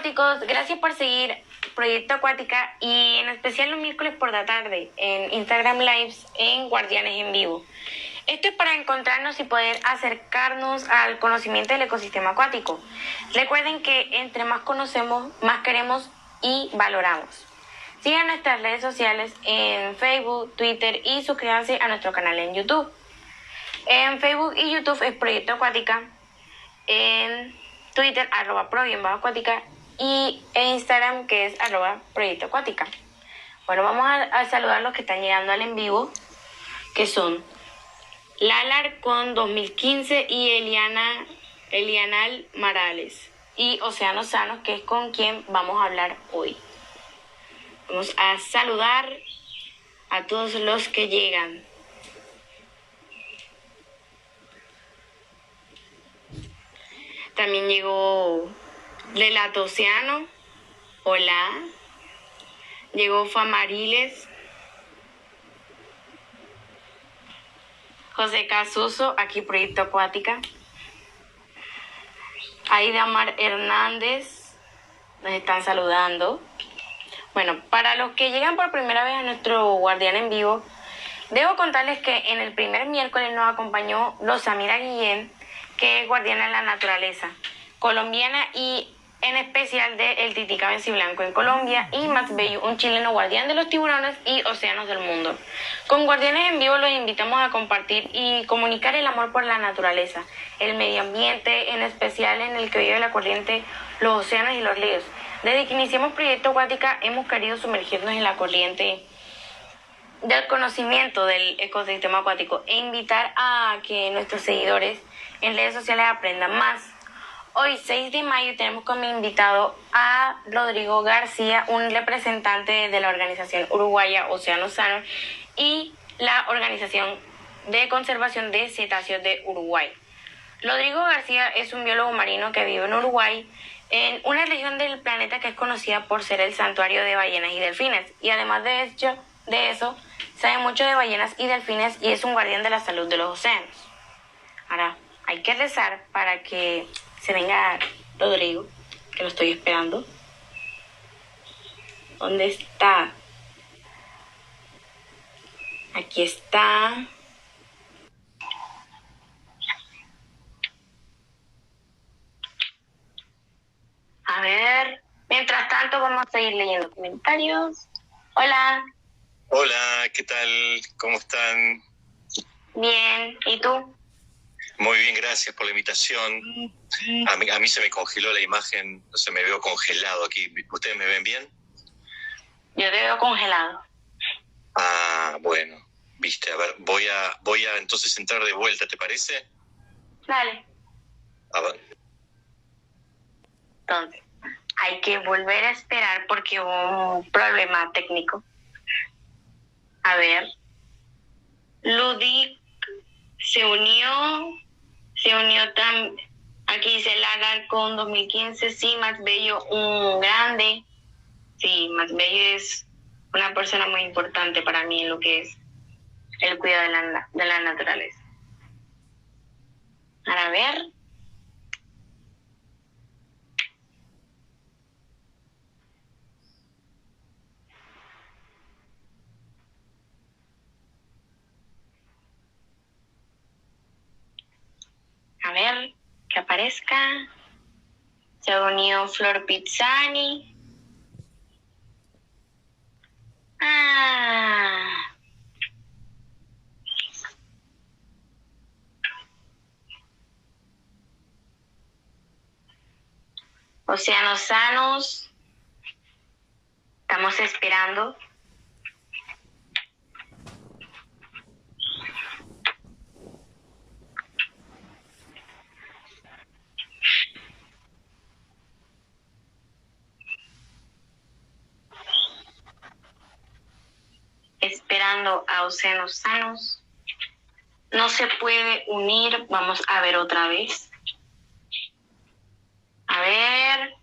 acuáticos, gracias por seguir Proyecto Acuática y en especial los miércoles por la tarde en Instagram Lives en Guardianes en Vivo. Esto es para encontrarnos y poder acercarnos al conocimiento del ecosistema acuático. Recuerden que entre más conocemos, más queremos y valoramos. Sigan nuestras redes sociales en Facebook, Twitter y suscríbanse a nuestro canal en YouTube. En Facebook y YouTube es Proyecto Acuática, en Twitter @pro_acuática y en Instagram que es @Proyecto Acuática. Bueno, vamos a saludar a los que están llegando al en vivo, que son Lalar con 2015 y Elianal Morales y Océano Sanos, que es con quien vamos a hablar hoy. Vamos a saludar a todos los que llegan. También llegó Relato Océano. Hola. Llegó Famariles. José Casuso, aquí Proyecto Acuática. Aida Mar Hernández, nos están saludando. Bueno, para los que llegan por primera vez a nuestro Guardián en Vivo, debo contarles que en el primer miércoles nos acompañó Rosamira Guillén, que es guardiana de la naturaleza colombiana y en especial de El Titicaca Blanco en Colombia, y Max Bello, un chileno guardián de los tiburones y océanos del mundo. Con Guardianes en Vivo los invitamos a compartir y comunicar el amor por la naturaleza, el medio ambiente, en especial en el que vive la corriente, los océanos y los ríos. Desde que iniciamos Proyecto Acuática hemos querido sumergirnos en la corriente del conocimiento del ecosistema acuático e invitar a que nuestros seguidores en redes sociales aprendan más. Hoy, 6 de mayo, tenemos como invitado a Rodrigo García, un representante de la organización uruguaya Océano Sano y la Organización de Conservación de Cetáceos de Uruguay. Rodrigo García es un biólogo marino que vive en Uruguay, en una región del planeta que es conocida por ser el santuario de ballenas y delfines. Y además de eso, sabe mucho de ballenas y delfines y es un guardián de la salud de los océanos. Ahora, hay que rezar para que se venga Rodrigo, que lo estoy esperando. ¿Dónde está? Aquí está. A ver, mientras tanto vamos a seguir leyendo comentarios. Hola. Hola, ¿qué tal? ¿Cómo están? Bien, ¿y tú? Muy bien, gracias por la invitación. A mí se me congeló la imagen, se me veo congelado aquí. ¿Ustedes me ven bien? Yo te veo congelado. Ah, bueno, viste, a ver, voy a entonces entrar de vuelta, ¿te parece? Dale. A ver. Entonces, hay que volver a esperar porque hubo un problema técnico. A ver. Ludic se unió también. Aquí dice Lagar con 2015. Sí, Max Bello, un grande. Sí, Max Bello es una persona muy importante para mí en lo que es el cuidado de la naturaleza. A ver. A ver, que aparezca. Se unió Flor Pizzani. Océanos Sanos. Estamos esperando. Esperando a Océanos Sanos. No se puede unir. Vamos a ver otra vez. A ver.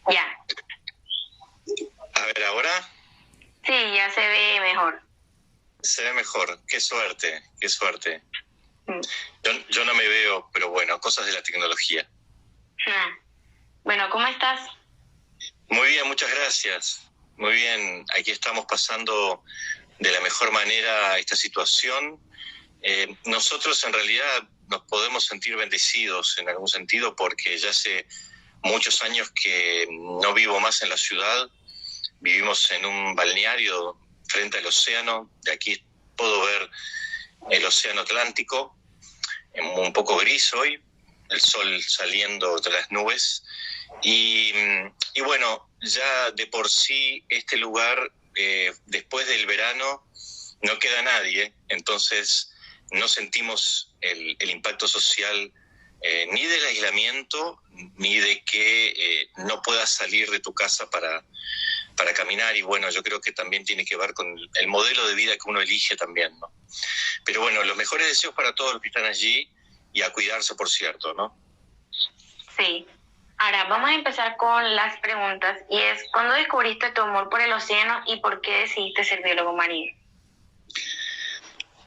Ya. A ver, ¿ahora? Sí, ya se ve mejor. Se ve mejor. Qué suerte, qué suerte. Mm. Yo no me veo, pero bueno, cosas de la tecnología. Ah. Bueno, ¿cómo estás? Muy bien, muchas gracias. Muy bien, aquí estamos pasando de la mejor manera esta situación. Nosotros en realidad nos podemos sentir bendecidos en algún sentido porque ya hace muchos años que no vivo más en la ciudad. Vivimos en un balneario frente al océano. De aquí puedo ver el océano Atlántico, un poco gris hoy, el sol saliendo de las nubes. Y bueno, ya de por sí este lugar, después del verano, no queda nadie, entonces no sentimos el impacto social ni del aislamiento, ni de que no puedas salir de tu casa para caminar. Y bueno, yo creo que también tiene que ver con el modelo de vida que uno elige también, ¿no? Pero bueno, los mejores deseos para todos los que están allí y a cuidarse, por cierto, ¿no? Sí. Ahora, vamos a empezar con las preguntas y es, ¿cuándo descubriste tu amor por el océano y por qué decidiste ser biólogo marino?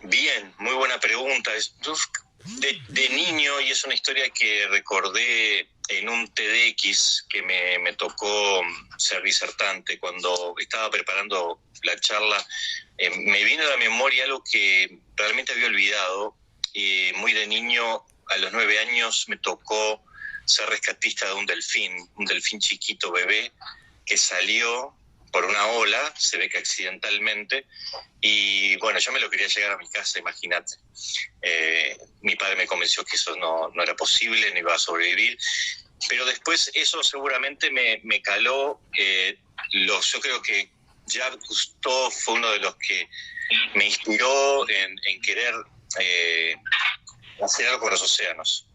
Bien, muy buena pregunta. De niño, y es una historia que recordé en un TEDx que me tocó ser disertante, cuando estaba preparando la charla, me vino a la memoria algo que realmente había olvidado. Y muy de niño, a los 9 años, me tocó ser rescatista de un delfín chiquito, bebé, que salió por una ola, se ve que accidentalmente, y bueno, yo me lo quería llegar a mi casa, imagínate. Mi padre me convenció que eso no era posible, no iba a sobrevivir, pero después eso seguramente me caló. Yo creo que Jacques Cousteau fue uno de los que me inspiró en querer hacer algo con los océanos.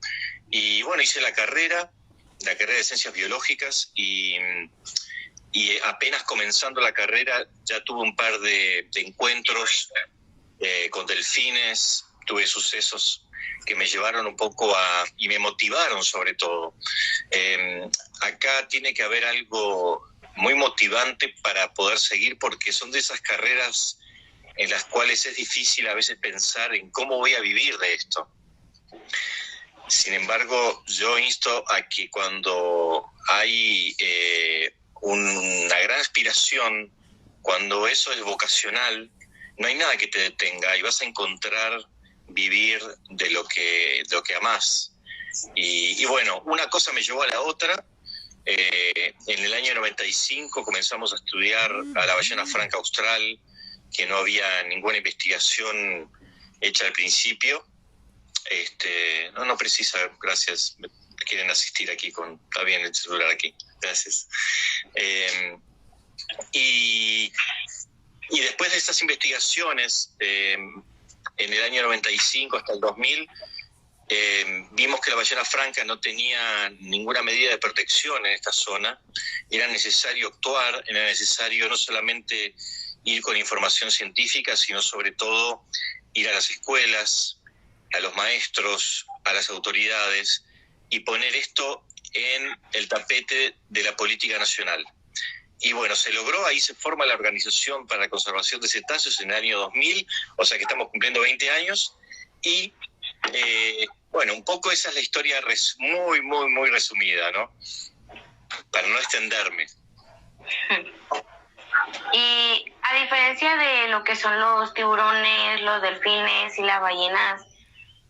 Y bueno, hice la carrera de Ciencias Biológicas, y apenas comenzando la carrera ya tuve un par de encuentros con delfines, tuve sucesos que me llevaron un poco y me motivaron sobre todo. Acá tiene que haber algo muy motivante para poder seguir, porque son de esas carreras en las cuales es difícil a veces pensar en cómo voy a vivir de esto. Sin embargo, yo insto a que cuando hay una gran aspiración, cuando eso es vocacional, no hay nada que te detenga y vas a encontrar vivir de lo que amás. Y bueno, una cosa me llevó a la otra. En el año 95 comenzamos a estudiar a la ballena franca austral, que no había ninguna investigación hecha al principio. No precisa, gracias. Me quieren asistir aquí está bien el celular aquí, gracias. Y después de estas investigaciones, en el año 95 hasta el 2000, vimos que la ballena franca no tenía ninguna medida de protección en esta zona. Era necesario actuar, era necesario no solamente ir con información científica, sino sobre todo ir a las escuelas, a los maestros, a las autoridades, y poner esto en el tapete de la política nacional. Y bueno, se logró, ahí se forma la Organización para la Conservación de Cetáceos en el año 2000, o sea que estamos cumpliendo 20 años, y bueno, un poco esa es la historia muy, muy, muy resumida, ¿no? Para no extenderme. Y a diferencia de lo que son los tiburones, los delfines y las ballenas,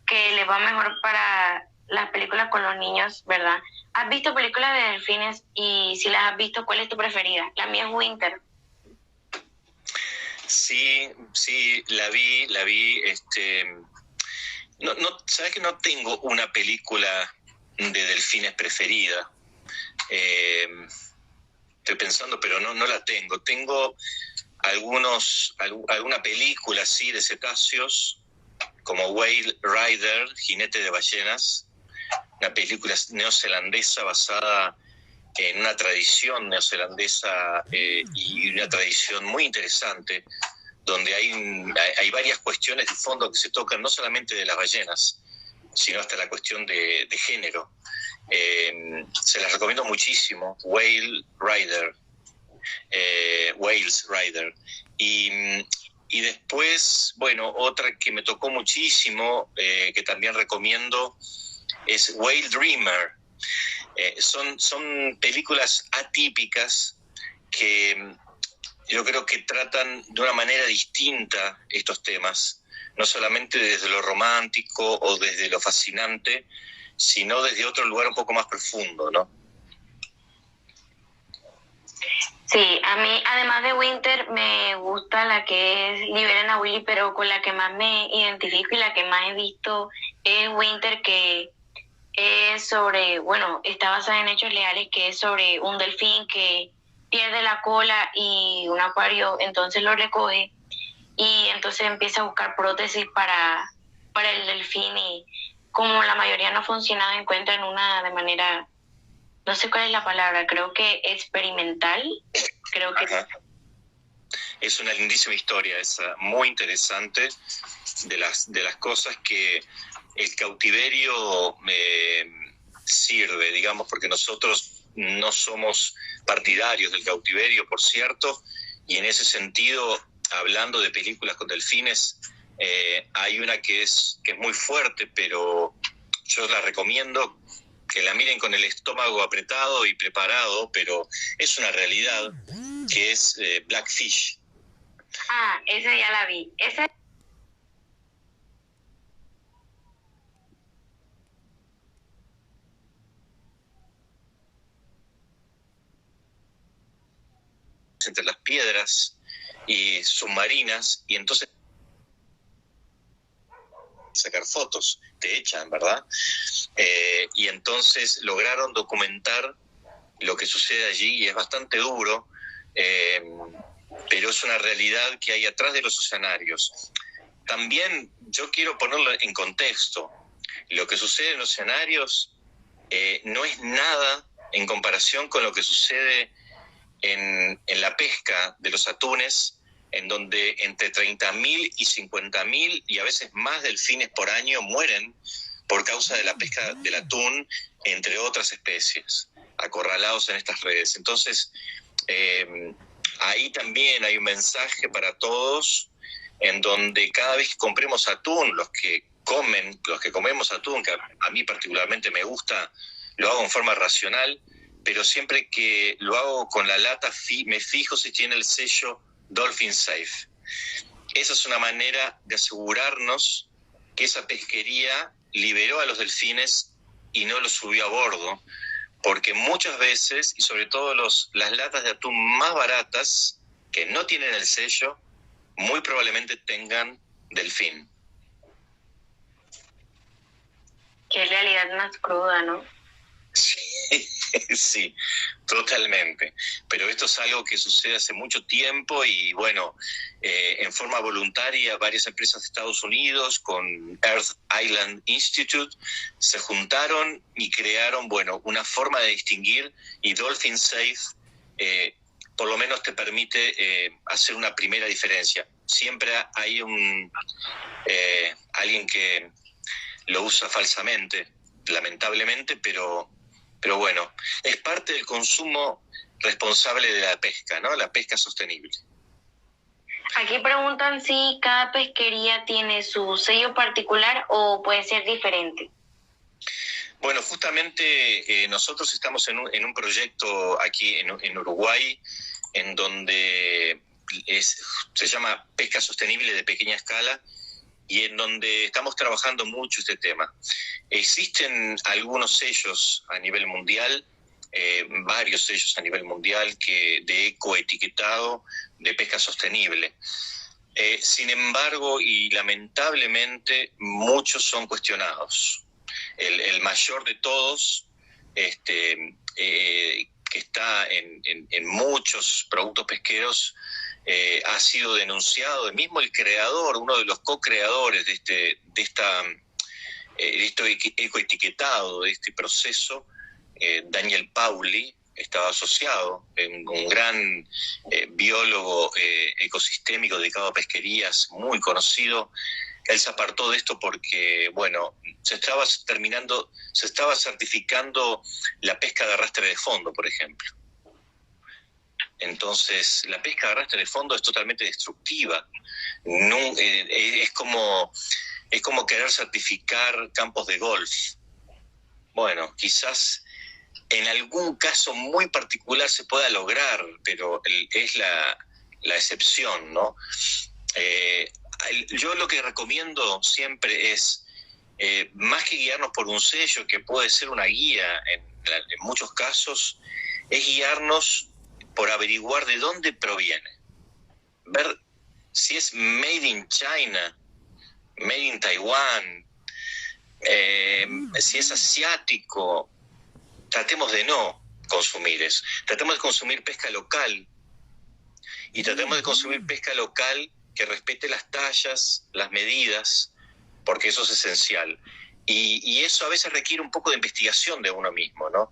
que les va mejor para las películas con los niños, ¿verdad? ¿Has visto películas de delfines? Y si las has visto, ¿cuál es tu preferida? La mía es Winter. Sí, la vi. ¿Sabes que no tengo una película de delfines preferida? Estoy pensando, pero no la tengo. Tengo alguna película así de cetáceos, como Whale Rider, Jinete de Ballenas, una película neozelandesa basada en una tradición neozelandesa y una tradición muy interesante, donde hay varias cuestiones de fondo que se tocan, no solamente de las ballenas, sino hasta la cuestión de género. Se las recomiendo muchísimo, Whales Rider. Y después, bueno, otra que me tocó muchísimo, que también recomiendo, es Whale Dreamer. Son películas atípicas que yo creo que tratan de una manera distinta estos temas, no solamente desde lo romántico o desde lo fascinante, sino desde otro lugar un poco más profundo, ¿no? Sí, a mí, además de Winter, me gusta la que es Liberen a Willy, pero con la que más me identifico y la que más he visto es Winter, que es sobre, bueno, está basada en hechos reales, que es sobre un delfín que pierde la cola y un acuario entonces lo recoge y entonces empieza a buscar prótesis para el delfín y como la mayoría no funcionaba, encuentran una de manera, no sé cuál es la palabra, creo que experimental, creo que... Ajá. Es una lindísima historia, es muy interesante, de las cosas que el cautiverio sirve, digamos, porque nosotros no somos partidarios del cautiverio, por cierto, y en ese sentido, hablando de películas con delfines, hay una que es muy fuerte, pero yo la recomiendo que la miren con el estómago apretado y preparado, pero es una realidad, que es Blackfish. Ah, esa ya la vi. Esa Entre las piedras y submarinas, y entonces sacar fotos, te echan, ¿verdad? Y entonces lograron documentar lo que sucede allí y es bastante duro, pero es una realidad que hay atrás de los escenarios. También yo quiero ponerlo en contexto. Lo que sucede en los escenarios no es nada en comparación con lo que sucede en la pesca de los atunes, en donde entre 30.000 y 50.000 y a veces más delfines por año mueren por causa de la pesca del atún, entre otras especies, acorralados en estas redes. Entonces, ahí también hay un mensaje para todos, en donde cada vez que compremos atún, los que comemos atún, que a mí particularmente me gusta, lo hago en forma racional, pero siempre que lo hago con la lata me fijo si tiene el sello Dolphin Safe. Esa es una manera de asegurarnos que esa pesquería liberó a los delfines y no los subió a bordo, porque muchas veces, y sobre todo las latas de atún más baratas, que no tienen el sello, muy probablemente tengan delfín. qué realidad más cruda, ¿no? Sí, totalmente. Pero esto es algo que sucede hace mucho tiempo y bueno, en forma voluntaria varias empresas de Estados Unidos con Earth Island Institute se juntaron y crearon, bueno, una forma de distinguir, y Dolphin Safe por lo menos te permite hacer una primera diferencia. Siempre hay alguien que lo usa falsamente, lamentablemente, pero bueno, es parte del consumo responsable de la pesca, ¿no? La pesca sostenible. Aquí preguntan si cada pesquería tiene su sello particular o puede ser diferente. Bueno, justamente nosotros estamos en un proyecto aquí en Uruguay, en donde se llama Pesca Sostenible de Pequeña Escala, y en donde estamos trabajando mucho este tema. Existen algunos sellos a nivel mundial, varios sellos a nivel mundial de ecoetiquetado de pesca sostenible. Sin embargo, y lamentablemente, muchos son cuestionados. El mayor de todos, que está en muchos productos pesqueros, ha sido denunciado. El mismo el creador, uno de los co-creadores de esto ecoetiquetado, de este proceso, Daniel Pauly, estaba asociado, un gran biólogo ecosistémico dedicado a pesquerías, muy conocido. Él se apartó de esto porque, bueno, se estaba certificando la pesca de arrastre de fondo, por ejemplo. Entonces, la pesca de arrastre en el fondo es totalmente destructiva. No, es como querer certificar campos de golf. Bueno, quizás en algún caso muy particular se pueda lograr, pero es la excepción, ¿no? Yo lo que recomiendo siempre es, más que guiarnos por un sello, que puede ser una guía en muchos casos, es guiarnos por averiguar de dónde proviene. Ver si es made in China, made in Taiwán, si es asiático. Tratemos de no consumir eso. Tratemos de consumir pesca local. Y tratemos de consumir pesca local que respete las tallas, las medidas, porque eso es esencial. Y eso a veces requiere un poco de investigación de uno mismo, ¿no?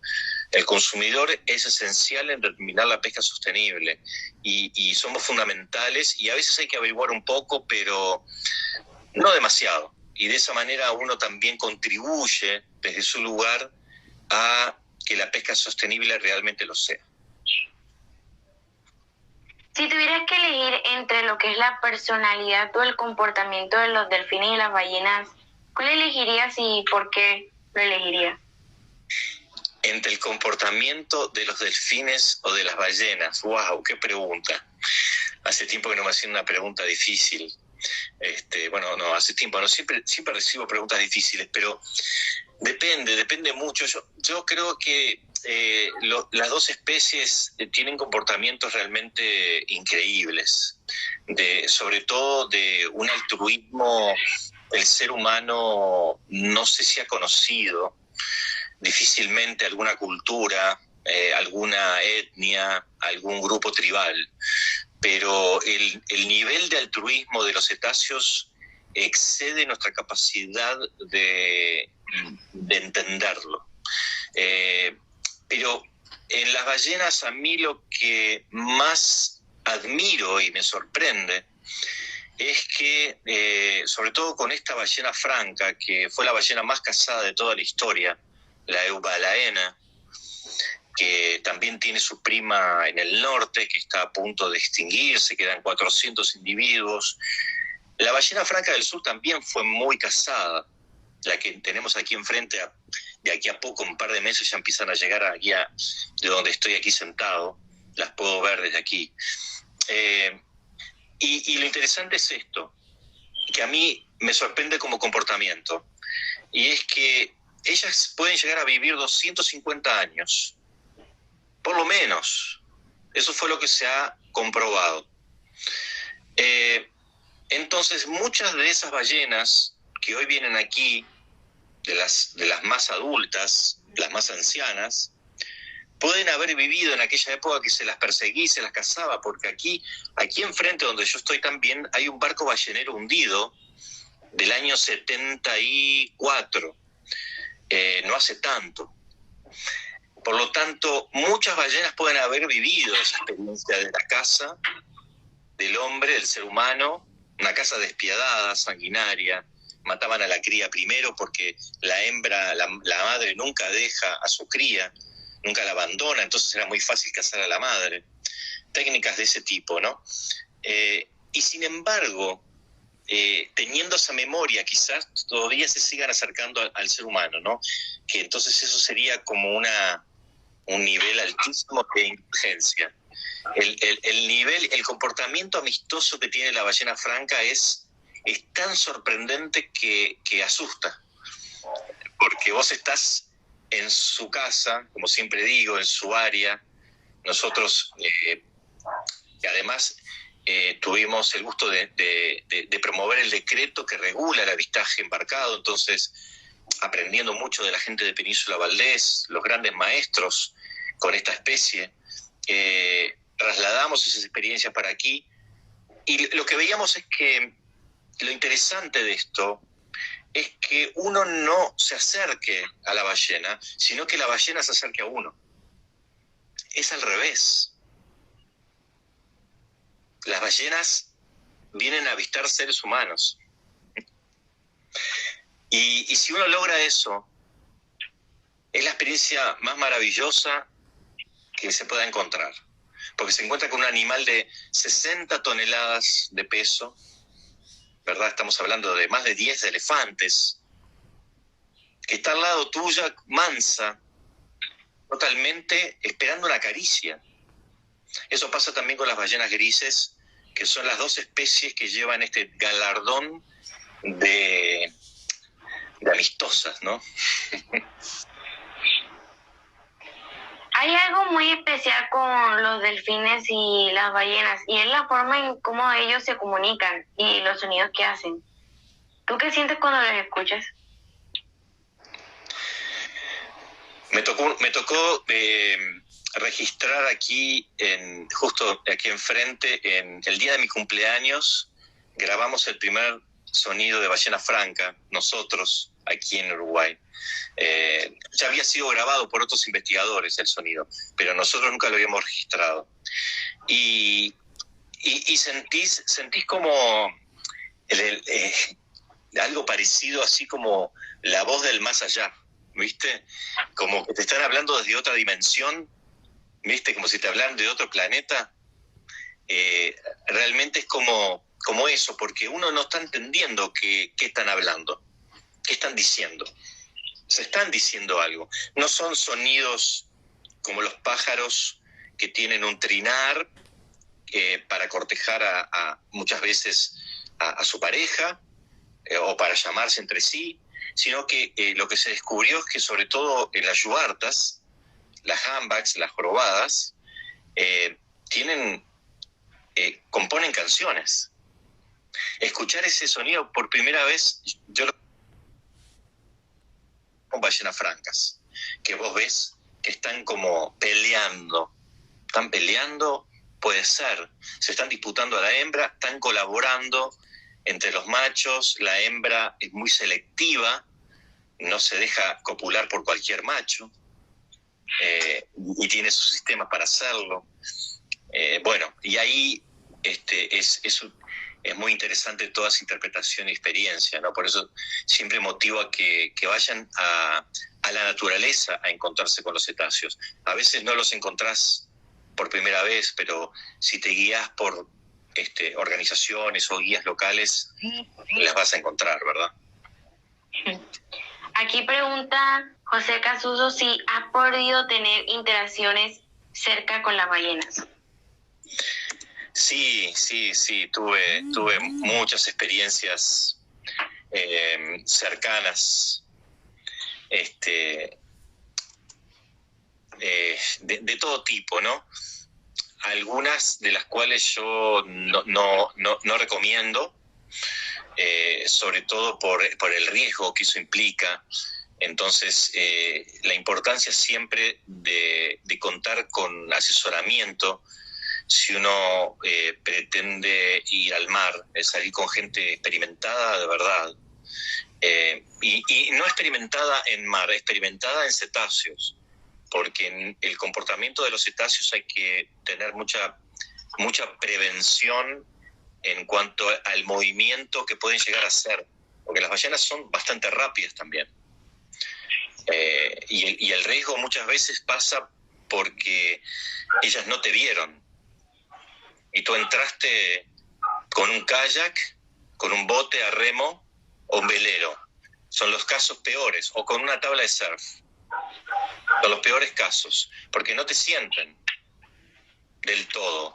El consumidor es esencial en determinar la pesca sostenible y somos fundamentales, y a veces hay que averiguar un poco, pero no demasiado. Y de esa manera uno también contribuye desde su lugar a que la pesca sostenible realmente lo sea. Si tuvieras que elegir entre lo que es la personalidad o el comportamiento de los delfines y las ballenas, ¿cuál elegirías y por qué lo elegirías? Entre el comportamiento de los delfines o de las ballenas. ¡Wow! ¡Qué pregunta! Hace tiempo que no me hacían una pregunta difícil. Hace tiempo, no, siempre recibo preguntas difíciles, pero depende mucho. Yo creo que las dos especies tienen comportamientos realmente increíbles, sobre todo de un altruismo el ser humano no sé si ha conocido, difícilmente alguna cultura, alguna etnia, algún grupo tribal, pero el nivel de altruismo de los cetáceos excede nuestra capacidad de entenderlo. Pero en las ballenas, a mí lo que más admiro y me sorprende es que, sobre todo con esta ballena franca, que fue la ballena más cazada de toda la historia, la eubalaena, que también tiene su prima en el norte, que está a punto de extinguirse, quedan 400 individuos. La ballena franca del sur también fue muy cazada, la que tenemos aquí enfrente, de aquí a poco, un par de meses, ya empiezan a llegar aquí de donde estoy aquí sentado, las puedo ver desde aquí. Y lo interesante es esto, que a mí me sorprende como comportamiento, y es que ellas pueden llegar a vivir 250 años, por lo menos. Eso fue lo que se ha comprobado. Entonces, muchas de esas ballenas que hoy vienen aquí, de las más adultas, las más ancianas, pueden haber vivido en aquella época que se las perseguía y se las cazaba, porque aquí enfrente donde yo estoy también hay un barco ballenero hundido del año 74, no hace tanto. Por lo tanto, muchas ballenas pueden haber vivido esa experiencia de la caza del hombre, del ser humano, una caza despiadada, sanguinaria. Mataban a la cría primero porque la hembra, la madre nunca deja a su cría, nunca la abandona, entonces era muy fácil cazar a la madre. Técnicas de ese tipo, ¿no? Y sin embargo, teniendo esa memoria, quizás todavía se sigan acercando al ser humano, ¿no? Que entonces eso sería como un nivel altísimo de inteligencia. El comportamiento amistoso que tiene la ballena franca es tan sorprendente que asusta, porque vos estás en su casa, como siempre digo, en su área. Nosotros, que además tuvimos el gusto de promover el decreto que regula el avistaje embarcado, entonces aprendiendo mucho de la gente de Península Valdés, los grandes maestros con esta especie, trasladamos esas experiencias para aquí, y lo que veíamos es que lo interesante de esto es que uno no se acerque a la ballena, sino que la ballena se acerque a uno. Es al revés. Las ballenas vienen a avistar seres humanos. Y si uno logra eso, es la experiencia más maravillosa que se pueda encontrar. porque se encuentra con un animal de 60 toneladas de peso, ¿verdad? Estamos hablando de más de 10 elefantes, que está al lado tuya, mansa, totalmente esperando una caricia. Eso pasa también con las ballenas grises, que son las dos especies que llevan este galardón de amistosas, ¿no? Hay algo muy especial con los delfines y las ballenas, y es la forma en cómo ellos se comunican y los sonidos que hacen. ¿Tú qué sientes cuando los escuchas? Me tocó registrar aquí, justo aquí enfrente, en el día de mi cumpleaños, grabamos el primer sonido de ballena franca, nosotros, aquí en Uruguay. Ya había sido grabado por otros investigadores el sonido, pero nosotros nunca lo habíamos registrado. Y sentís como algo parecido, así como la voz del más allá, ¿viste? Como que te están hablando desde otra dimensión, ¿viste? Como si te hablaran de otro planeta. Realmente es como eso, porque uno no está entendiendo qué están hablando, qué están diciendo. Se están diciendo algo. No son sonidos como los pájaros que tienen un trinar para cortejar muchas veces a su pareja o para llamarse entre sí, sino que lo que se descubrió es que sobre todo en las yubartas, las humpbacks, las jorobadas, componen canciones. Escuchar ese sonido por primera vez, yo lo con ballenas francas, que vos ves que están como peleando. Están peleando, puede ser. Se están disputando a la hembra, están colaborando entre los machos. La hembra es muy selectiva, no se deja copular por cualquier macho, y tiene sus sistemas para hacerlo. Bueno, y ahí es muy interesante toda esa interpretación y experiencia, ¿no? Por eso siempre motivo a que vayan a la naturaleza a encontrarse con los cetáceos. A veces no los encontrás por primera vez, pero si te guías por organizaciones o guías locales, las vas a encontrar, ¿verdad? Aquí pregunta José Casuso si has podido tener interacciones cerca con las ballenas. Sí, tuve muchas experiencias cercanas, de todo tipo, ¿no? Algunas de las cuales yo no recomiendo, sobre todo por el riesgo que eso implica. Entonces, la importancia siempre de contar con asesoramiento si uno pretende ir al mar, salir con gente experimentada de verdad, y no experimentada en mar, experimentada en cetáceos, porque en el comportamiento de los cetáceos hay que tener mucha prevención en cuanto al movimiento que pueden llegar a hacer, porque las ballenas son bastante rápidas también, y el riesgo muchas veces pasa porque ellas no te vieron y tú entraste con un kayak, con un bote a remo o un velero. Son los casos peores, o con una tabla de surf. Son los peores casos, porque no te sienten del todo,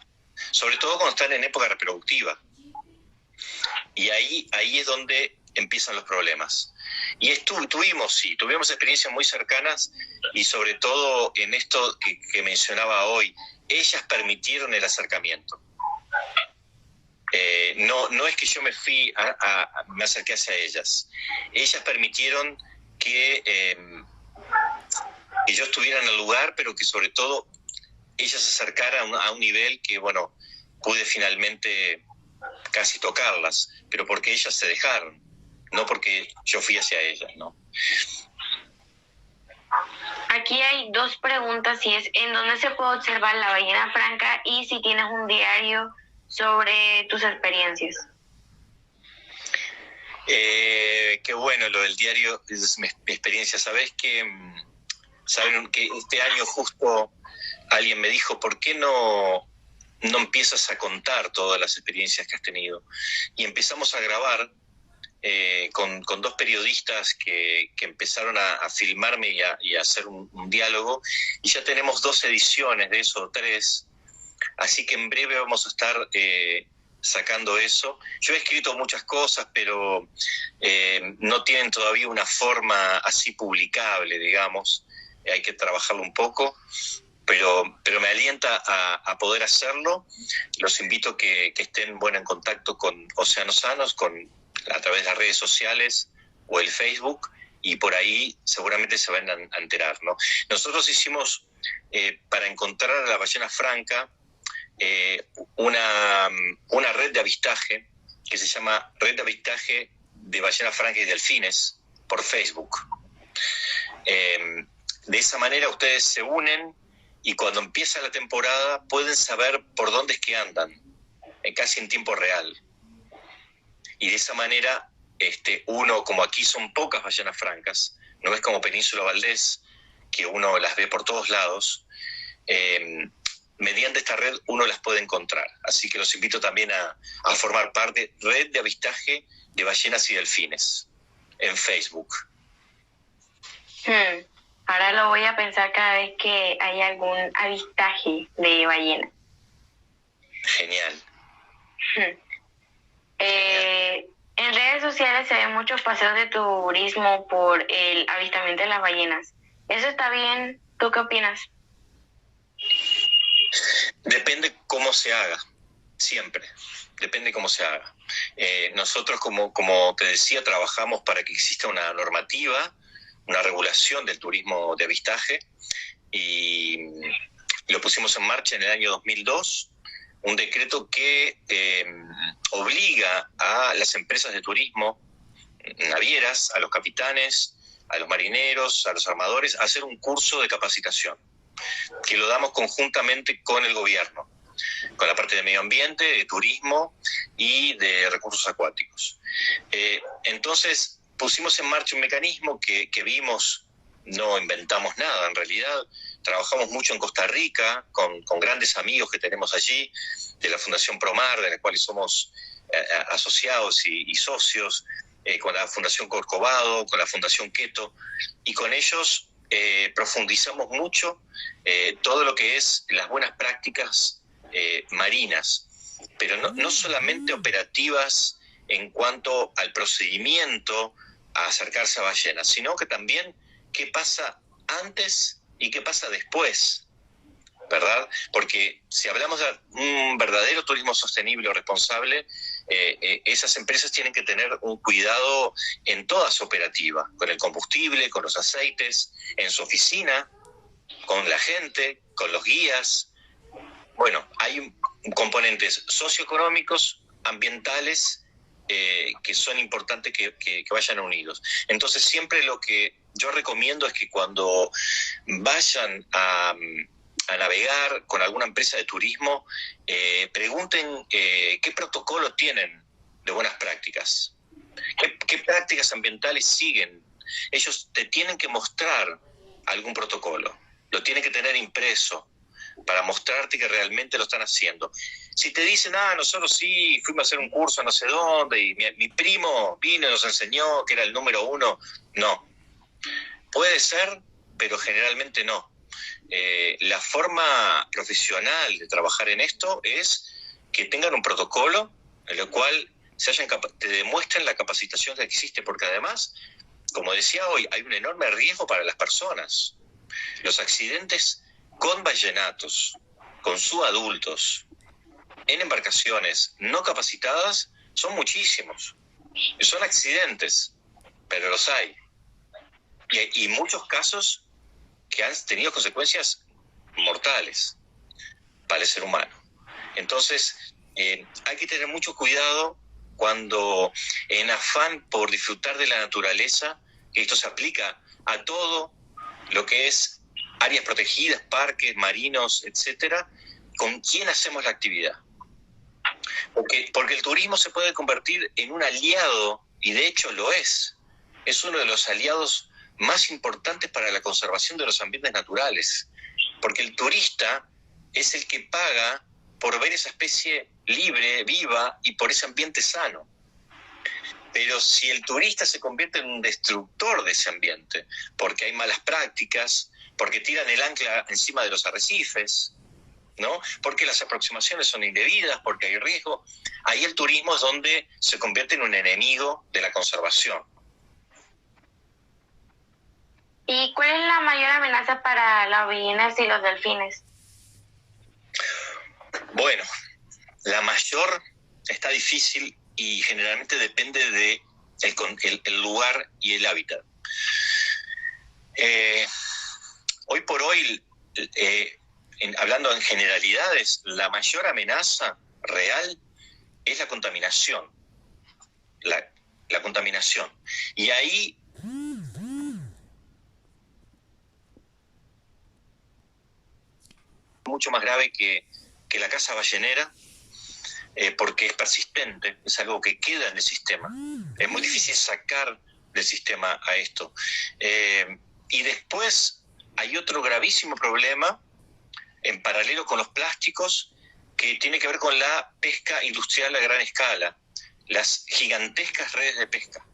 sobre todo cuando están en época reproductiva. Y ahí es donde empiezan los problemas. Y tuvimos experiencias muy cercanas, y sobre todo en esto que mencionaba hoy, ellas permitieron el acercamiento. No es que yo me acerqué hacia ellas. Ellas permitieron que yo estuviera en el lugar, pero que sobre todo ellas se acercaran a un nivel que, bueno, pude finalmente casi tocarlas, pero porque ellas se dejaron, no porque yo fui hacia ellas, ¿no? Aquí hay dos preguntas, y es ¿en dónde se puede observar la ballena franca? Y si tienes un diario sobre tus experiencias. Qué bueno lo del diario, es mi experiencia. Saben que este año justo alguien me dijo, ¿por qué no no empiezas a contar todas las experiencias que has tenido. Y empezamos a grabar con dos periodistas que empezaron a filmarme y a hacer un diálogo, y ya tenemos 2 ediciones de eso, 3, así que en breve vamos a estar sacando eso. Yo he escrito muchas cosas, pero no tienen todavía una forma así publicable, digamos. Hay que trabajarlo un poco, pero me alienta a poder hacerlo. Los invito a que estén en contacto con Océanos Sanos, a través de las redes sociales o el Facebook, y por ahí seguramente se van a enterar, ¿no? Nosotros hicimos, para encontrar a la ballena franca, una red de avistaje que se llama Red de Avistaje de Ballenas Francas y Delfines por Facebook. De esa manera ustedes se unen y cuando empieza la temporada pueden saber por dónde es que andan, casi en tiempo real. Y de esa manera uno, como aquí son pocas ballenas francas, no es como Península Valdés, que uno las ve por todos lados, mediante esta red uno las puede encontrar. Así que los invito también a formar parte de Red de Avistaje de Ballenas y Delfines en Facebook. Ahora lo voy a pensar cada vez que hay algún avistaje de ballena. Genial. En redes sociales se ven muchos paseos de turismo por el avistamiento de las ballenas. ¿Eso está bien? ¿Tú qué opinas? Depende cómo se haga, siempre. Depende cómo se haga. Nosotros, como te decía, trabajamos para que exista una normativa, una regulación del turismo de avistaje, y lo pusimos en marcha en el año 2002, un decreto que obliga a las empresas de turismo, navieras, a los capitanes, a los marineros, a los armadores, a hacer un curso de capacitación, que lo damos conjuntamente con el gobierno, con la parte de medio ambiente, de turismo y de recursos acuáticos. Entonces pusimos en marcha un mecanismo que vimos, no inventamos nada en realidad. Trabajamos mucho en Costa Rica con grandes amigos que tenemos allí, de la Fundación Promar, de la cual somos asociados y socios, con la Fundación Corcovado, con la Fundación Queto, y con ellos profundizamos mucho todo lo que es las buenas prácticas marinas, pero no solamente operativas en cuanto al procedimiento a acercarse a ballenas, sino que también qué pasa antes y qué pasa después, ¿verdad? Porque si hablamos de un verdadero turismo sostenible o responsable, esas empresas tienen que tener un cuidado en toda su operativa, con el combustible, con los aceites, en su oficina, con la gente, con los guías. Bueno, hay componentes socioeconómicos, ambientales, que son importantes que vayan unidos. Entonces siempre lo que yo recomiendo es que cuando vayan a navegar con alguna empresa de turismo, pregunten qué protocolo tienen de buenas prácticas, qué prácticas ambientales siguen. Ellos te tienen que mostrar algún protocolo, lo tienen que tener impreso para mostrarte que realmente lo están haciendo. Si te dicen, nosotros sí, fuimos a hacer un curso no sé dónde, y mi primo vino y nos enseñó que era el número 1, no. Puede ser, pero generalmente no. La forma profesional de trabajar en esto es que tengan un protocolo en el cual te demuestren la capacitación que existe, porque además, como decía hoy, hay un enorme riesgo para las personas. Los accidentes con ballenatos, con subadultos, en embarcaciones no capacitadas, son muchísimos. Son accidentes, pero los hay. Y muchos casos que han tenido consecuencias mortales para el ser humano. Entonces, hay que tener mucho cuidado cuando, en afán por disfrutar de la naturaleza, que esto se aplica a todo lo que es áreas protegidas, parques, marinos, etcétera, ¿con quién hacemos la actividad? Porque el turismo se puede convertir en un aliado, y de hecho lo es uno de los aliados más importantes para la conservación de los ambientes naturales, porque el turista es el que paga por ver esa especie libre, viva y por ese ambiente sano. Pero si el turista se convierte en un destructor de ese ambiente, porque hay malas prácticas, porque tiran el ancla encima de los arrecifes, ¿no? Porque las aproximaciones son indebidas, porque hay riesgo, ahí el turismo es donde se convierte en un enemigo de la conservación. ¿Y cuál es la mayor amenaza para las ballenas y los delfines? Bueno, la mayor está difícil y generalmente depende de el lugar y el hábitat. Hoy por hoy, hablando en generalidades, la mayor amenaza real es la contaminación. La contaminación. Y ahí mucho más grave que la caza ballenera, porque es persistente, es algo que queda en el sistema. Es muy difícil sacar del sistema a esto. Y después hay otro gravísimo problema, en paralelo con los plásticos, que tiene que ver con la pesca industrial a gran escala, las gigantescas redes de pesca.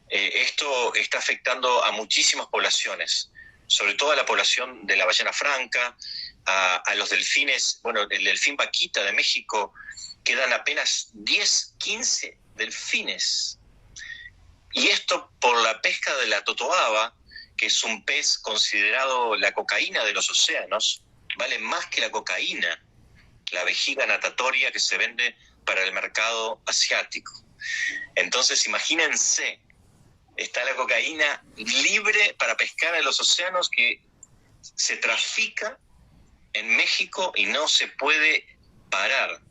Esto está afectando a muchísimas poblaciones, sobre todo a la población de la ballena franca, a los delfines. Bueno, el delfín vaquita de México, quedan apenas 10, 15 delfines. Y esto por la pesca de la totoaba, que es un pez considerado la cocaína de los océanos, vale más que la cocaína, la vejiga natatoria que se vende para el mercado asiático. Entonces, imagínense, está la cocaína libre para pescar en los océanos, que se trafica en México y no se puede parar.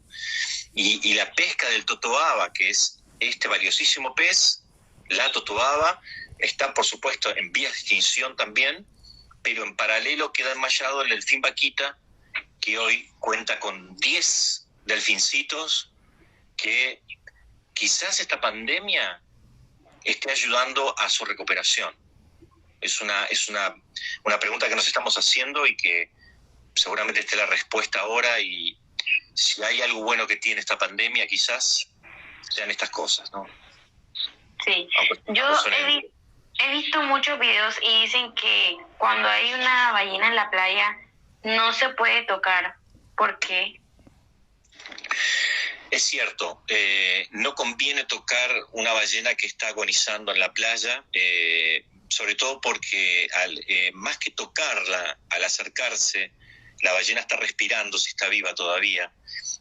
Y la pesca del totoaba, que es este valiosísimo pez, la totoaba, está por supuesto en vías de extinción también, pero en paralelo queda enmayado el delfín vaquita, que hoy cuenta con 10 delfincitos, que quizás esta pandemia esté ayudando a su recuperación. Es una pregunta que nos estamos haciendo y que seguramente esté la respuesta ahora, y si hay algo bueno que tiene esta pandemia, quizás sean estas cosas, ¿no? Sí, yo he visto muchos videos y dicen que cuando hay una ballena en la playa no se puede tocar. ¿Por qué? Es cierto, no conviene tocar una ballena que está agonizando en la playa, sobre todo porque más que tocarla, al acercarse, la ballena está respirando, si está viva todavía,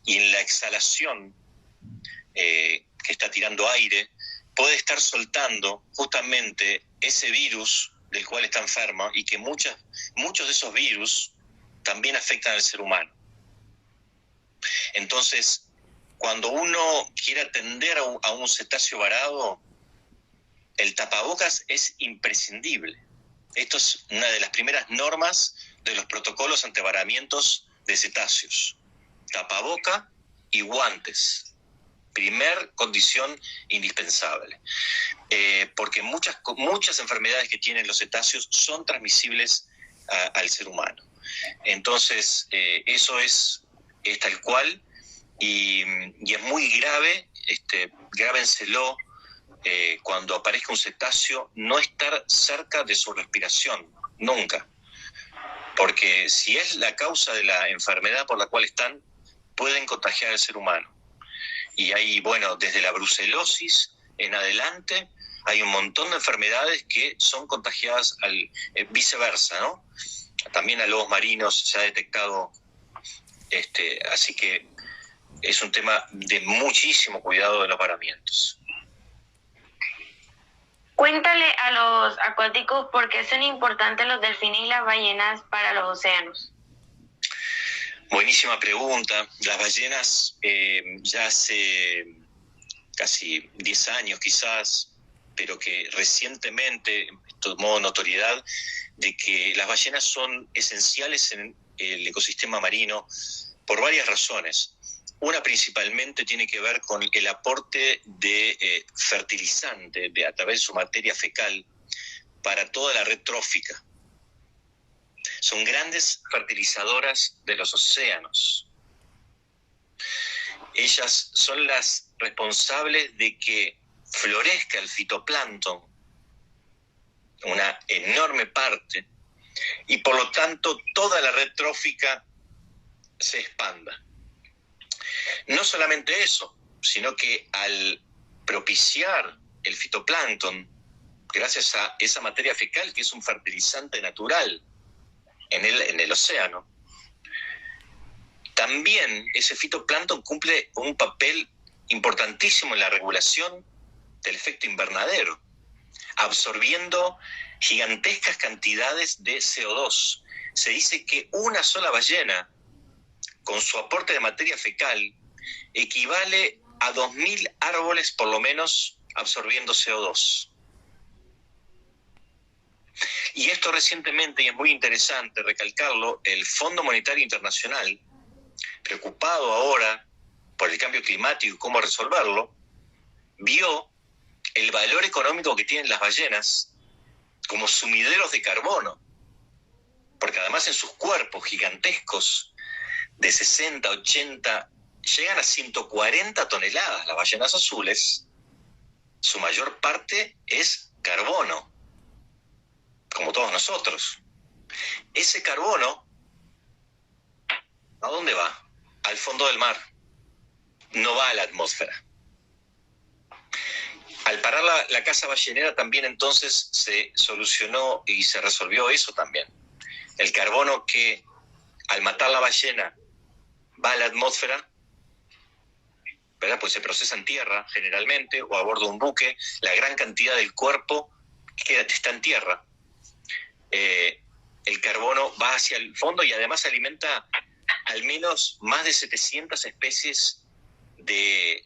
y en la exhalación, que está tirando aire, puede estar soltando justamente ese virus del cual está enferma, y que muchos de esos virus también afectan al ser humano. Entonces, cuando uno quiere atender a un cetáceo varado, el tapabocas es imprescindible. Esto es una de las primeras normas de los protocolos ante varamientos de cetáceos. Tapaboca y guantes. Primer condición indispensable. Porque muchas enfermedades que tienen los cetáceos son transmisibles al ser humano. Entonces, eso es tal cual, y es muy grave, grábenselo, cuando aparezca un cetáceo, no estar cerca de su respiración, nunca. Porque si es la causa de la enfermedad por la cual están, pueden contagiar al ser humano. Y hay, bueno, desde la brucelosis en adelante, hay un montón de enfermedades que son contagiadas viceversa, ¿no? También a lobos marinos se ha detectado, así que es un tema de muchísimo cuidado de los varamientos. Cuéntale a los acuáticos por qué son importantes los delfines y las ballenas para los océanos. Buenísima pregunta. Las ballenas, ya hace casi 10 años quizás, pero que recientemente tomó notoriedad de que las ballenas son esenciales en el ecosistema marino por varias razones. Una principalmente tiene que ver con el aporte de fertilizante a través de su materia fecal para toda la red trófica. Son grandes fertilizadoras de los océanos. Ellas son las responsables de que florezca el fitoplancton, una enorme parte, y por lo tanto toda la red trófica se expanda. No solamente eso, sino que al propiciar el fitoplancton, gracias a esa materia fecal que es un fertilizante natural en el océano, también ese fitoplancton cumple un papel importantísimo en la regulación del efecto invernadero, absorbiendo gigantescas cantidades de CO2. Se dice que una sola ballena, con su aporte de materia fecal, equivale a 2.000 árboles por lo menos absorbiendo CO2. Y esto recientemente, y es muy interesante recalcarlo, el Fondo Monetario Internacional, preocupado ahora por el cambio climático y cómo resolverlo, vio el valor económico que tienen las ballenas como sumideros de carbono, porque además en sus cuerpos gigantescos de 60, 80, llegan a 140 toneladas. Las ballenas azules, su mayor parte es carbono, como todos nosotros. Ese carbono, ¿a dónde va? Al fondo del mar, no va a la atmósfera. Al parar la caza ballenera también entonces se solucionó y se resolvió eso también. El carbono que al matar la ballena va a la atmósfera, ¿verdad? Pues se procesa en tierra generalmente o a bordo de un buque. La gran cantidad del cuerpo está en tierra. El carbono va hacia el fondo y además alimenta al menos más de 700 especies de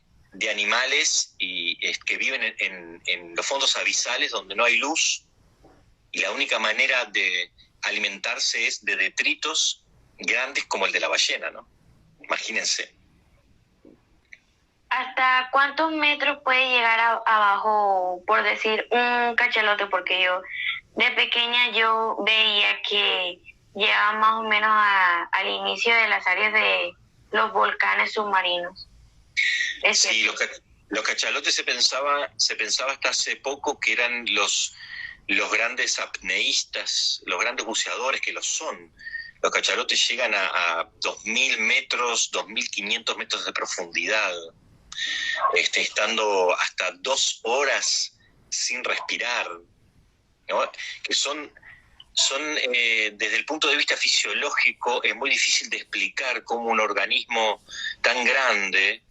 animales que viven en los fondos abisales donde no hay luz, y la única manera de alimentarse es de detritos grandes como el de la ballena, ¿no? Imagínense. ¿Hasta cuántos metros puede llegar abajo, por decir, un cachalote? Porque yo de pequeña yo veía que llegaba más o menos al inicio de las áreas de los volcanes submarinos. Sí, los cachalotes se pensaba hasta hace poco que eran los grandes apneístas, los grandes buceadores, que los son. Los cachalotes llegan a 2.000 metros, 2.500 metros de profundidad, estando hasta 2 horas sin respirar, ¿no? Que son desde el punto de vista fisiológico, es muy difícil de explicar cómo un organismo tan grande,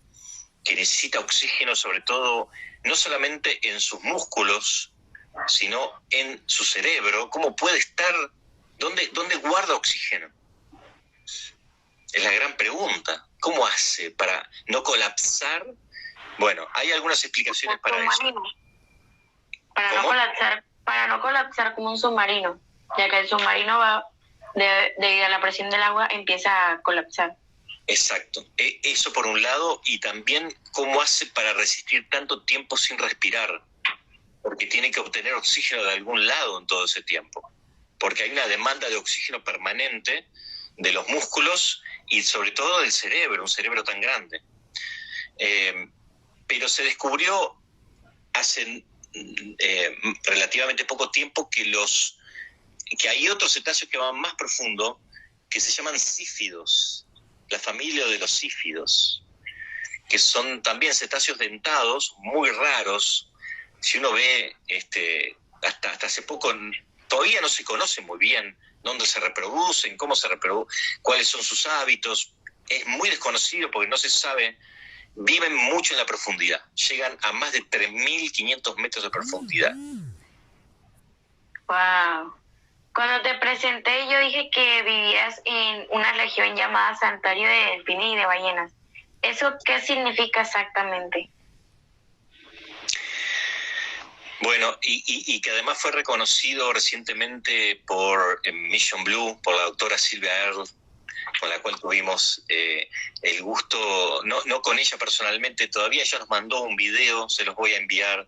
que necesita oxígeno sobre todo, no solamente en sus músculos, sino en su cerebro, cómo puede estar, dónde guarda oxígeno. Es la gran pregunta. ¿Cómo hace para no colapsar? Bueno, hay algunas explicaciones para eso. Para no colapsar como un submarino, ya que el submarino va, debido a la presión del agua, empieza a colapsar. Exacto. Eso por un lado, y también cómo hace para resistir tanto tiempo sin respirar, porque tiene que obtener oxígeno de algún lado en todo ese tiempo, porque hay una demanda de oxígeno permanente de los músculos y sobre todo del cerebro, un cerebro tan grande. Pero se descubrió hace relativamente poco tiempo que hay otros cetáceos que van más profundo, que se llaman sífidos, la familia de los sífidos, que son también cetáceos dentados, muy raros. Si uno ve, hasta hace poco, todavía no se conoce muy bien dónde se reproducen, cómo se reproducen, cuáles son sus hábitos. Es muy desconocido porque no se sabe. Viven mucho en la profundidad, llegan a más de 3.500 metros de profundidad. Wow. Cuando te presenté yo dije que vivías en una región llamada Santuario de Delfines y de Ballenas. ¿Eso qué significa exactamente? Bueno, y que además fue reconocido recientemente por Mission Blue, por la doctora Silvia Earle, con la cual tuvimos el gusto, no con ella personalmente, todavía ella nos mandó un video, se los voy a enviar,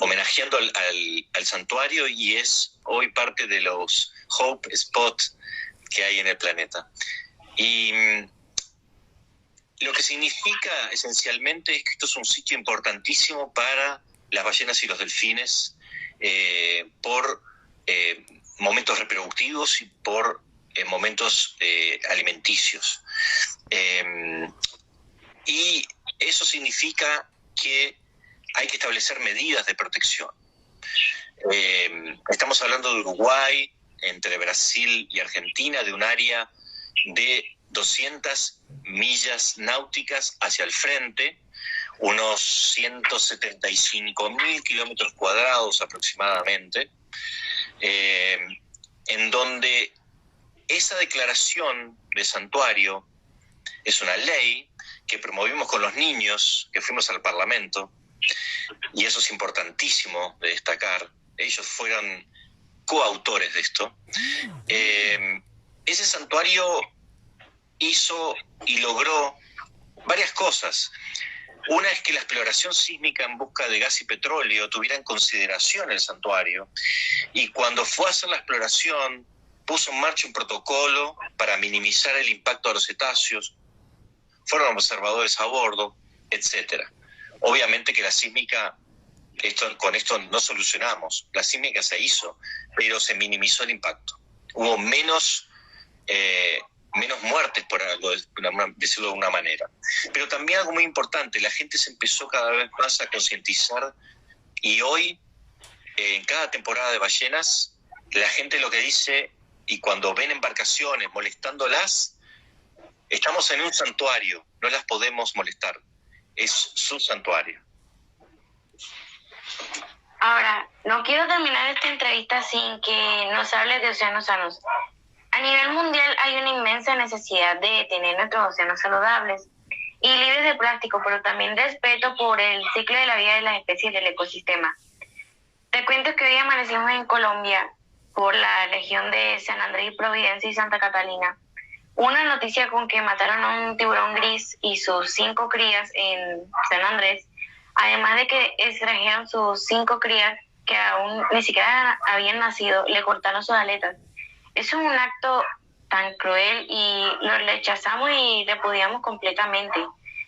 homenajeando al santuario, y es hoy parte de los Hope Spot que hay en el planeta. Y lo que significa esencialmente es que esto es un sitio importantísimo para las ballenas y los delfines por momentos reproductivos y por momentos alimenticios. Y eso significa que hay que establecer medidas de protección. Estamos hablando de Uruguay, entre Brasil y Argentina, de un área de 200 millas náuticas hacia el frente, unos 175.000 kilómetros cuadrados aproximadamente, en donde esa declaración de santuario es una ley que promovimos con los niños que fuimos al Parlamento, y eso es importantísimo de destacar. Ellos fueron coautores de esto. Ese santuario hizo y logró varias cosas. Una es que la exploración sísmica en busca de gas y petróleo tuviera en consideración el santuario, y cuando fue a hacer la exploración puso en marcha un protocolo para minimizar el impacto a los cetáceos, fueron observadores a bordo, etcétera. Obviamente que la sísmica, con esto no solucionamos, la sísmica se hizo, pero se minimizó el impacto. Hubo menos muertes, por decirlo de alguna manera. Pero también algo muy importante, la gente se empezó cada vez más a concientizar, y hoy, en cada temporada de ballenas, la gente lo que dice, y cuando ven embarcaciones molestándolas, estamos en un santuario, no las podemos molestar, es su santuario. Ahora, no quiero terminar esta entrevista sin que nos hables de océanos sanos. A nivel mundial hay una inmensa necesidad de tener nuestros océanos saludables y libres de plástico, pero también respeto por el ciclo de la vida de las especies del ecosistema. Te cuento que hoy amanecimos en Colombia por la región de San Andrés, Providencia y Santa Catalina. Una noticia con que mataron a un tiburón gris y sus 5 crías en San Andrés, además de que extrajeron sus 5 crías que aún ni siquiera habían nacido, le cortaron sus aletas. Es un acto tan cruel y lo rechazamos y repudiamos completamente.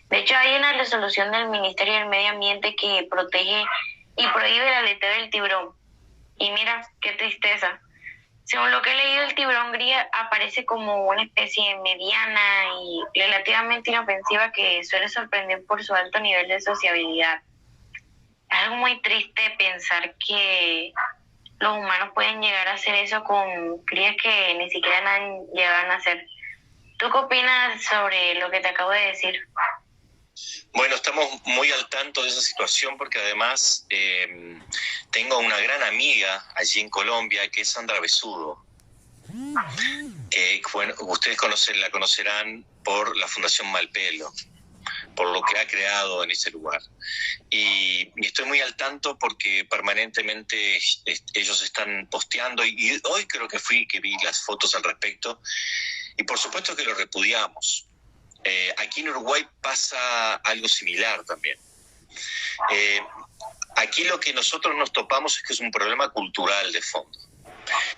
De hecho, hay una resolución del Ministerio del Medio Ambiente que protege y prohíbe el aleteo del tiburón. Y mira, qué tristeza. Según lo que he leído, el tiburón gris aparece como una especie mediana y relativamente inofensiva que suele sorprender por su alto nivel de sociabilidad. Es algo muy triste pensar que los humanos pueden llegar a hacer eso con crías que ni siquiera han llegado a nacer. ¿Tú qué opinas sobre lo que te acabo de decir? Bueno, estamos muy al tanto de esa situación porque además tengo una gran amiga allí en Colombia que es Sandra Besudo. Bueno, ustedes la conocerán por la Fundación Malpelo, por lo que ha creado en ese lugar. Y estoy muy al tanto porque permanentemente ellos están posteando, y hoy creo que vi las fotos al respecto, y por supuesto que lo repudiamos. Aquí en Uruguay pasa algo similar también. Aquí lo que nosotros nos topamos es que es un problema cultural de fondo.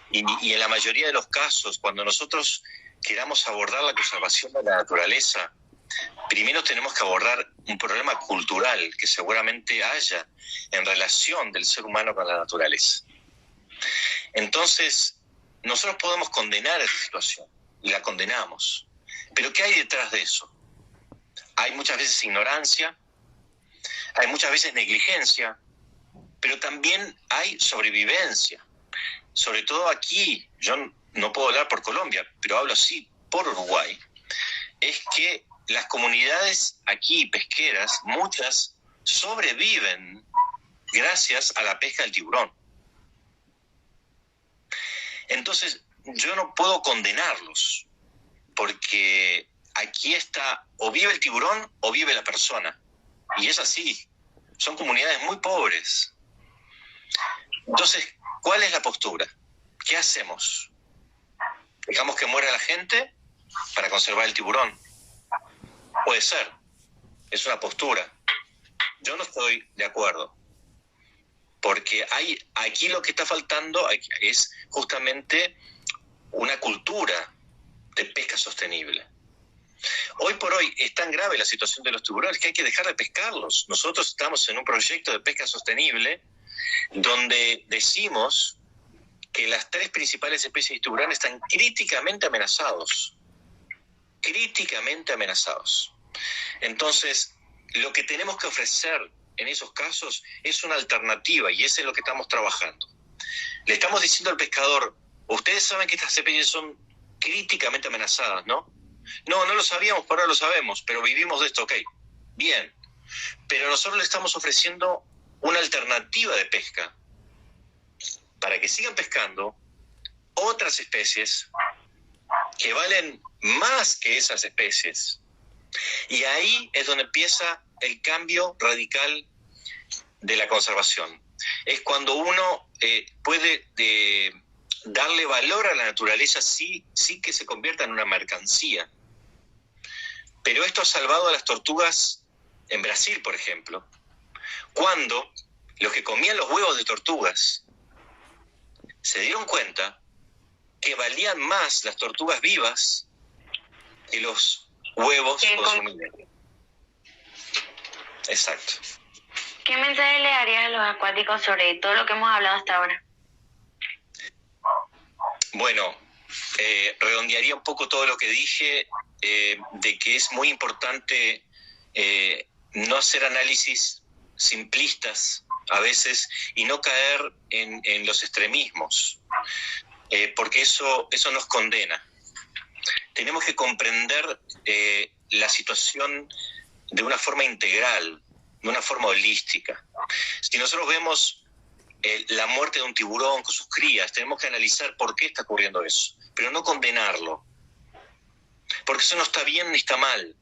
Y en la mayoría de los casos, cuando nosotros queramos abordar la conservación de la naturaleza, primero tenemos que abordar un problema cultural que seguramente haya en relación del ser humano con la naturaleza. Entonces, nosotros podemos condenar esa situación, y la condenamos. Pero ¿qué hay detrás de eso? Hay muchas veces ignorancia, hay muchas veces negligencia, pero también hay sobrevivencia. Sobre todo aquí, yo no puedo hablar por Colombia, pero hablo sí por Uruguay, es que las comunidades aquí pesqueras, muchas sobreviven gracias a la pesca del tiburón. Entonces, yo no puedo condenarlos, porque aquí está, o vive el tiburón o vive la persona. Y es así, son comunidades muy pobres. Entonces, ¿cuál es la postura? ¿Qué hacemos? ¿Dejamos que muera la gente para conservar el tiburón? Puede ser, es una postura. Yo no estoy de acuerdo, porque aquí lo que está faltando es justamente una cultura de pesca sostenible. Hoy por hoy es tan grave la situación de los tiburones que hay que dejar de pescarlos. Nosotros estamos en un proyecto de pesca sostenible donde decimos que las 3 principales especies de tiburón están críticamente amenazados. Críticamente amenazados. Entonces, lo que tenemos que ofrecer en esos casos es una alternativa, y eso es lo que estamos trabajando. Le estamos diciendo al pescador, ustedes saben que estas especies son críticamente amenazadas, ¿no? No, no lo sabíamos, pero ahora lo sabemos, pero vivimos de esto, ok. Bien, pero nosotros le estamos ofreciendo una alternativa de pesca para que sigan pescando otras especies que valen más que esas especies. Y ahí es donde empieza el cambio radical de la conservación. Es cuando uno puede darle valor a la naturaleza, sí que se convierta en una mercancía. Pero esto ha salvado a las tortugas en Brasil, por ejemplo, cuando los que comían los huevos de tortugas se dieron cuenta que valían más las tortugas vivas que los huevos consumidos. Exacto. ¿Qué mensaje le darías a los acuáticos sobre todo lo que hemos hablado hasta ahora? Bueno, redondearía un poco todo lo que dije, de que es muy importante no hacer análisis simplistas a veces y no caer en los extremismos, porque eso nos condena. Tenemos que comprender la situación de una forma integral, de una forma holística. Si nosotros vemos la muerte de un tiburón con sus crías, tenemos que analizar por qué está ocurriendo eso, pero no condenarlo, porque eso no está bien ni está mal,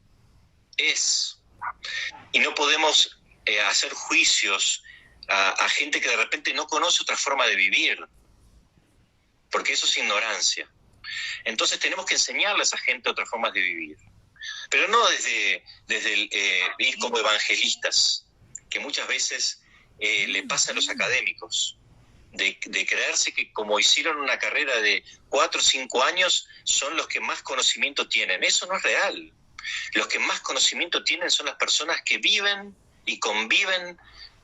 y no podemos hacer juicios a gente que de repente no conoce otra forma de vivir, porque eso es ignorancia. Entonces tenemos que enseñarle a esa gente otras formas de vivir, pero no desde el ir como evangelistas, que muchas veces le pasa a los académicos, de creerse que como hicieron una carrera de 4 o 5 años son los que más conocimiento tienen. Eso no es real. Los que más conocimiento tienen son las personas que viven y conviven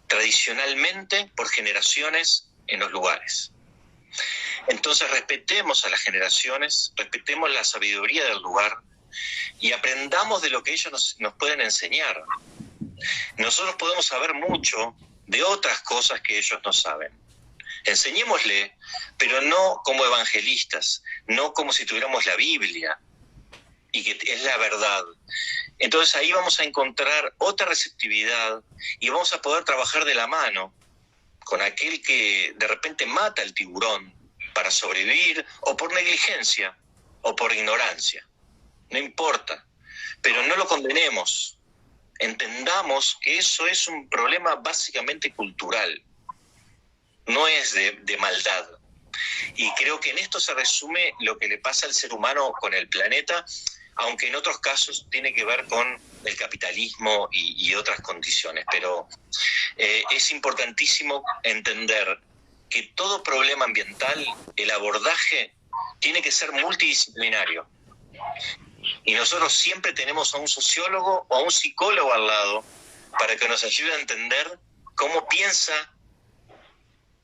tradicionalmente por generaciones en los lugares. Entonces respetemos a las generaciones, respetemos la sabiduría del lugar y aprendamos de lo que ellos nos pueden enseñar. Nosotros podemos saber mucho de otras cosas que ellos no saben. Enseñémosle, pero no como evangelistas, no como si tuviéramos la Biblia y que es la verdad. Entonces ahí vamos a encontrar otra receptividad y vamos a poder trabajar de la mano con aquel que de repente mata al tiburón para sobrevivir, o por negligencia, o por ignorancia. No importa, pero no lo condenemos. Entendamos que eso es un problema básicamente cultural, no es de maldad. Y creo que en esto se resume lo que le pasa al ser humano con el planeta, aunque en otros casos tiene que ver con el capitalismo y otras condiciones. Pero es importantísimo entender que todo problema ambiental, el abordaje tiene que ser multidisciplinario. Y nosotros siempre tenemos a un sociólogo o a un psicólogo al lado para que nos ayude a entender cómo piensa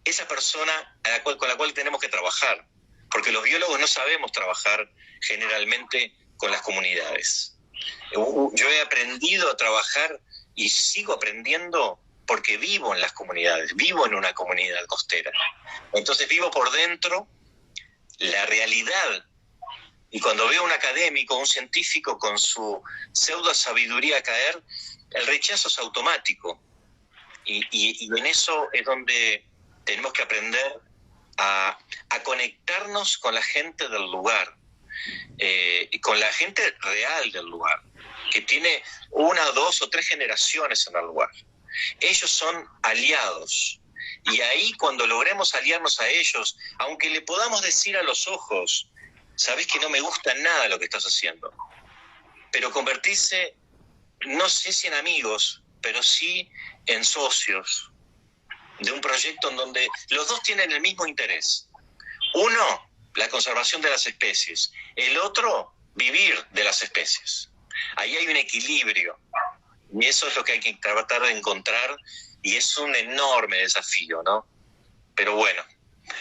esa persona con la cual tenemos que trabajar. Porque los biólogos no sabemos trabajar generalmente con las comunidades. Yo he aprendido a trabajar y sigo aprendiendo porque vivo en las comunidades, vivo en una comunidad costera. Entonces vivo por dentro la realidad. Y cuando veo a un académico, un científico con su pseudo sabiduría caer, el rechazo es automático. Y en eso es donde tenemos que aprender a conectarnos con la gente del lugar, con la gente real del lugar, que tiene 1, 2 o 3 generaciones en el lugar. Ellos son aliados. Y ahí cuando logremos aliarnos a ellos, aunque le podamos decir a los ojos, sabés que no me gusta nada lo que estás haciendo, pero convertirse, no sé si en amigos, pero sí en socios de un proyecto en donde los dos tienen el mismo interés. Uno, la conservación de las especies. El otro, vivir de las especies. Ahí hay un equilibrio y eso es lo que hay que tratar de encontrar y es un enorme desafío, ¿no? Pero bueno,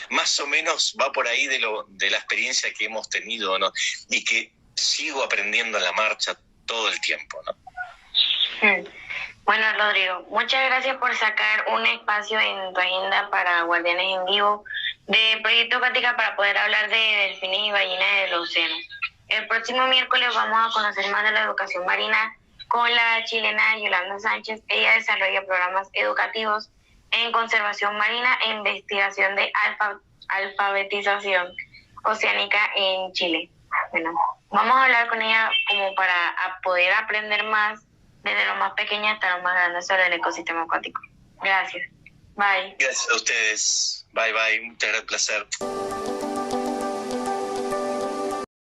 más o menos va por ahí de la experiencia que hemos tenido, ¿no? Y que sigo aprendiendo en la marcha todo el tiempo, ¿no? Bueno, Rodrigo, muchas gracias por sacar un espacio en tu agenda para Guardianes en Vivo de Proyecto Acuática para poder hablar de delfines y ballenas del océano. El próximo miércoles vamos a conocer más de la educación marina con la chilena Yolanda Sánchez. Ella desarrolla programas educativos en conservación marina e investigación de alfabetización oceánica en Chile. Bueno, vamos a hablar con ella como para poder aprender más desde lo más pequeño hasta lo más grande sobre el ecosistema acuático. Gracias. Bye. Gracias a ustedes. Bye, bye. Muchas gracias, placer.